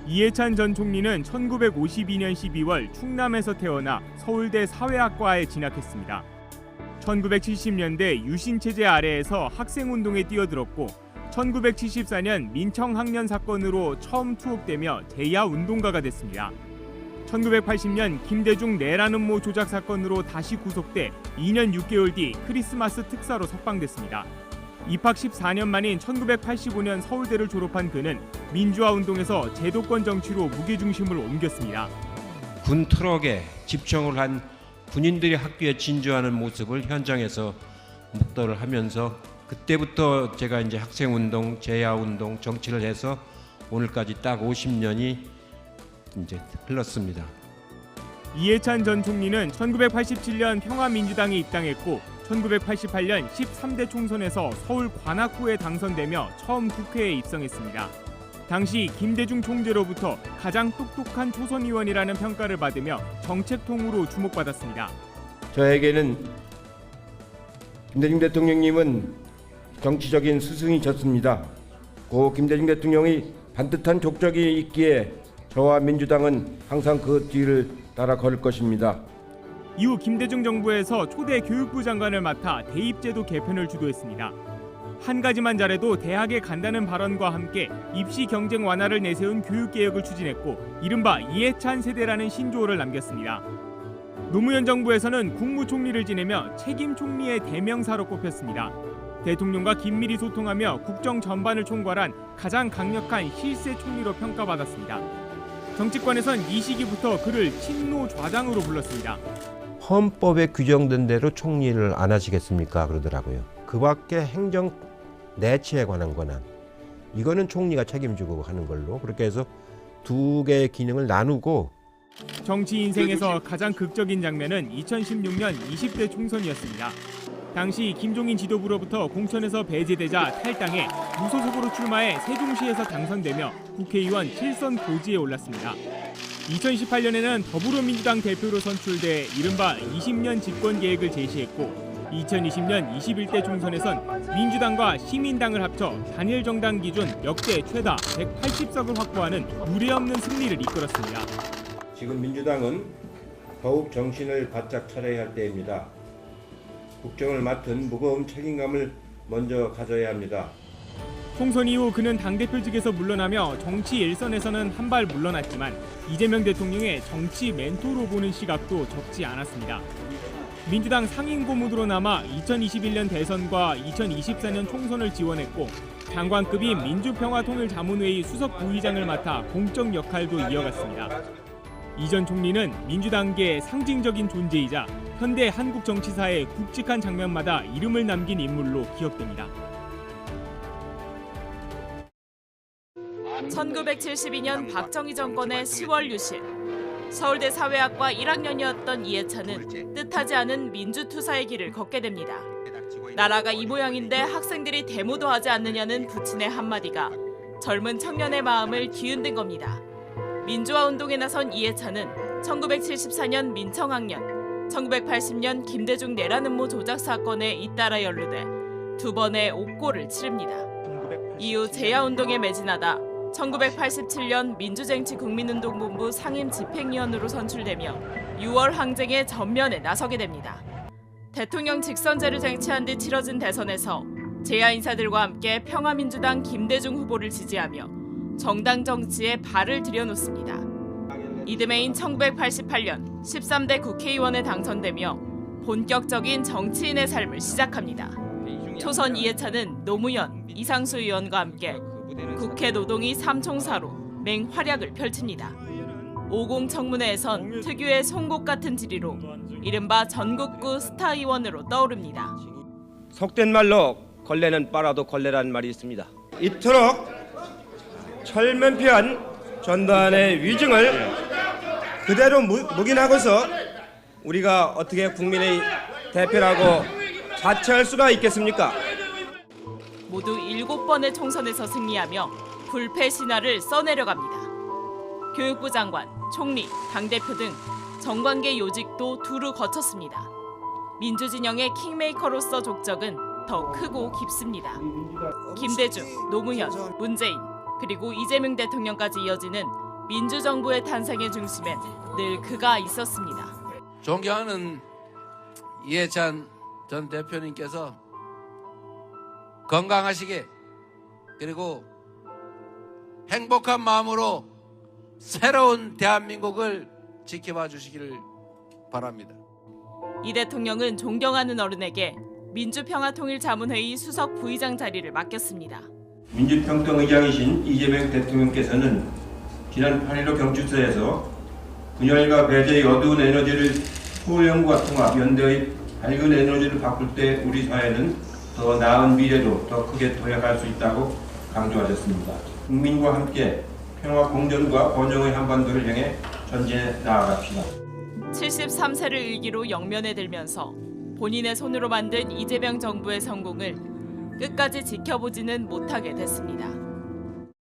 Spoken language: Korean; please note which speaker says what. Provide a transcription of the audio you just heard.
Speaker 1: 이해찬 전 총리는 1952년 12월 충남에서 태어나 서울대 사회학과에 진학했습니다. 1970년대 유신체제 아래에서 학생운동에 뛰어들었고 1974년 민청학년 사건으로 처음 투옥되며 대야운동가가 됐습니다. 1980년 김대중 내란음모 조작 사건으로 다시 구속돼 2년 6개월 뒤 크리스마스 특사로 석방됐습니다. 입학 14년 만인 1985년 서울대를 졸업한 그는 민주화 운동에서 제도권 정치로 무게중심을 옮겼습니다.
Speaker 2: 군 트럭에 집중을 한 군인들이 학교에 진주하는 모습을 현장에서 목도를 하면서 그때부터 제가 이제 학생운동, 제야운동, 정치를 해서 오늘까지 딱 50년이 이제 흘렀습니다.
Speaker 1: 이해찬 전 총리는 1987년 평화민주당에 입당했고 1988년 13대 총선에서 서울 관악구에 당선되며 처음 국회에 입성했습니다. 당시 김대중 총재로부터 가장 똑똑한 초선 의원이라는 평가를 받으며 정책통으로 주목받았습니다.
Speaker 3: 저에게는 김대중 대통령님은 정치적인 스승이셨습니다. 고 김대중 대통령이 반듯한 족적이 있기에 저와 민주당은 항상 그 뒤를 따라 걸을 것입니다.
Speaker 1: 이후 김대중 정부에서 초대 교육부 장관을 맡아 대입제도 개편을 주도했습니다. 한 가지만 잘해도 대학에 간다는 발언과 함께 입시 경쟁 완화를 내세운 교육개혁을 추진했고 이른바 이해찬 세대라는 신조어를 남겼습니다. 노무현 정부에서는 국무총리를 지내며 책임 총리의 대명사로 꼽혔습니다. 대통령과 긴밀히 소통하며 국정 전반을 총괄한 가장 강력한 실세 총리로 평가받았습니다. 정치권에선 이 시기부터 그를 친노 좌장으로 불렀습니다.
Speaker 4: 헌법에 규정된 대로 총리를 안 하시겠습니까? 그러더라고요. 그 밖에 행정 내치에 관한 권한, 이거는 총리가 책임지고 하는 걸로 그렇게 해서 두 개의 기능을 나누고.
Speaker 1: 정치 인생에서 가장 극적인 장면은 2016년 20대 총선이었습니다. 당시 김종인 지도부로부터 공천에서 배제되자 탈당해 무소속으로 출마해 세종시에서 당선되며 국회의원 7선 고지에 올랐습니다. 2018년에는 더불어민주당 대표로 선출돼 이른바 20년 집권 계획을 제시했고 2020년 21대 총선에선 민주당과 시민당을 합쳐 단일 정당 기준 역대 최다 180석을 확보하는 유례없는 승리를 이끌었습니다.
Speaker 3: 지금 민주당은 더욱 정신을 바짝 차려야 할 때입니다. 국정을 맡은 무거운 책임감을 먼저 가져야 합니다.
Speaker 1: 총선 이후 그는 당대표직에서 물러나며 정치 일선에서는 한 발 물러났지만 이재명 대통령의 정치 멘토로 보는 시각도 적지 않았습니다. 민주당 상임고문으로 남아 2021년 대선과 2024년 총선을 지원했고 장관급인 민주평화통일자문회의 수석 부의장을 맡아 공적 역할도 이어갔습니다. 이 전 총리는 민주당계의 상징적인 존재이자 현대 한국 정치사의 굵직한 장면마다 이름을 남긴 인물로 기억됩니다.
Speaker 5: 1972년 박정희 정권의 10월 유신, 서울대 사회학과 1학년이었던 이해찬은 뜻하지 않은 민주투사의 길을 걷게 됩니다. 나라가 이 모양인데 학생들이 데모도 하지 않느냐는 부친의 한마디가 젊은 청년의 마음을 뒤흔든 겁니다. 민주화 운동에 나선 이해찬은 1974년 민청학년, 1980년 김대중 내란음모 조작 사건에 잇따라 연루돼 두 번의 옥고를 치릅니다. 이후 제야운동에 매진하다 1987년 민주쟁취국민운동본부 상임집행위원으로 선출되며 6월 항쟁의 전면에 나서게 됩니다. 대통령 직선제를 쟁취한 뒤 치러진 대선에서 제야 인사들과 함께 평화민주당 김대중 후보를 지지하며 정당 정치에 발을 들여놓습니다. 이듬해인 1988년 13대 국회의원에 당선되며 본격적인 정치인의 삶을 시작합니다. 초선 이해찬은 노무현, 이상수 의원과 함께 국회 노동위 3총사로 맹활약을 펼칩니다. 50 청문회에선 특유의 송곳 같은 지리로 이른바 전국구 스타 의원으로 떠오릅니다.
Speaker 6: 속된 말로 걸레는 빨아도 걸레라는 말이 있습니다. 이토록 철면피한 전두환의 위증을 그대로 묵인하고서 우리가 어떻게 국민의 대표라고 자처할 수가 있겠습니까?
Speaker 5: 모두 7번의 총선에서 승리하며 불패 신화를 써내려갑니다. 교육부 장관, 총리, 당대표 등 정관계 요직도 두루 거쳤습니다. 민주진영의 킹메이커로서 족적은 더 크고 깊습니다. 김대중, 노무현, 문재인, 그리고 이재명 대통령까지 이어지는 민주정부의 탄생의 중심엔 늘 그가 있었습니다.
Speaker 7: 존경하는 이해찬 전 대표님께서 건강하시게 그리고 행복한 마음으로 새로운 대한민국을 지켜봐 주시기를 바랍니다.
Speaker 5: 이 대통령은 존경하는 어른에게 민주평화통일자문회의 수석 부의장 자리를 맡겼습니다.
Speaker 3: 민주평통의장이신 이재명 대통령께서는 지난 8.15 경축사에서 분열과 배제의 어두운 에너지를 서울연구와 통합, 연대의 밝은 에너지를 바꿀 때 우리 사회는 더 나은 미래로 더 크게 도약할 수 있다고 강조하셨습니다. 국민과 함께 평화 공존과 번영의 한반도를 향해 전진해 나아갑시다.
Speaker 5: 73세를 일기로 영면에 들면서 본인의 손으로 만든 이재명 정부의 성공을 끝까지 지켜보지는 못하게 됐습니다.